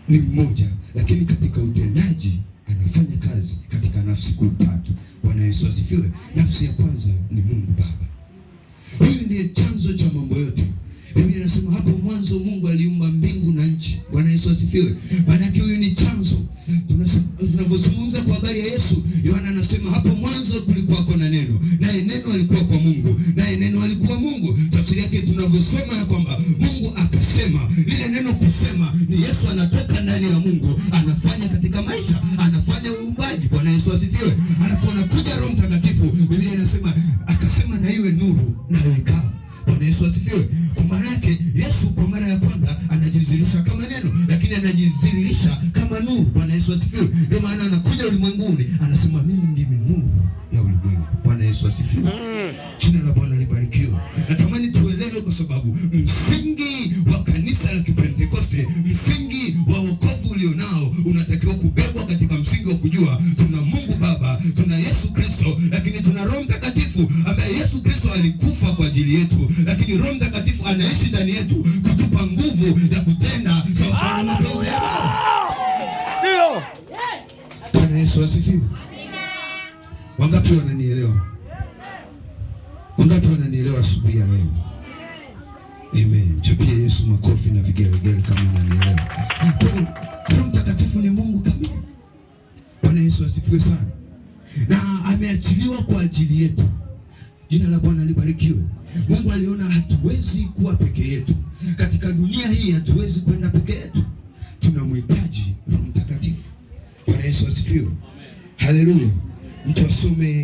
ni mmoja, lakini katika utendaji anafanya kazi katika nafsi kuu tatu. Bwana Yesu asifiwe. Nafsi ya kwanza ni Mungu Baba. Huyu ndiye chanzo cha mambo yote. Biblia inasema hapo mwanzo Mungu aliumba mbingu na nchi. Bwana Yesu asifiwe. Maana yake huyu ni chanzo. Tunapozungumza kwa habari ya Yesu, Yohana anasema hapo mwanzo kulikuwa na neno, naye neno alikuwa kwa Mungu, naye neno alikuwa Mungu. Tafsiri yake tunavyosoma ya kwamba Mungu akasema, lile neno kusema ni Yesu anatoka ndani ya Mungu, anafanya katika maisha, anafanya uumbaji. Bwana Yesu asifiwe. Anapokuja Roho Mtakatifu, Biblia inasema akasema na iwe nuru, na ikawa. Bwana Yesu asifiwe. Kwa maana yake Yesu kwa mara ya kwanza anajidhihirisha kama neno, lakini anajidhihirisha kama nuru. Bwana Yesu asifiwe. Ndio maana anakuja ulimwenguni anasema mimi ndimi nuru ya ulimwengu. Bwana Yesu asifiwe. Jina la Bwana libarikiwe. Natamani tuelewe, kwa sababu msingi wa kanisa la Kipentekoste, msingi wa wokovu ulionao unatakiwa kubebwa katika msingi wa kujua tuna Mungu Baba, tuna Yesu Kristo, lakini tuna Roho Mtakatifu ambaye Yesu Kristo alikufa kwa ajili yetu, lakini Roho Mtakatifu anaishi ndani yetu kutupa nguvu ya kutenda sawa na mapenzi ya Baba. Ndio. Bwana Yesu asifiwe. Wangapi wananielewa? Wangapi wananielewa asubuhi ya leo? Amen. Chapia Yesu makofi na vigelegele kama unanielewa. Roho Mtakatifu ni Mungu kamili. Bwana Yesu asifiwe sana. Na ameachiliwa kwa ajili yetu. Jina la Bwana libarikiwe. Mungu aliona hatuwezi kuwa peke yetu. Katika dunia hii hatuwezi kwenda peke yetu. Tunamhitaji Roho Mtakatifu. Bwana Yesu asifiwe. Haleluya. Mtu asome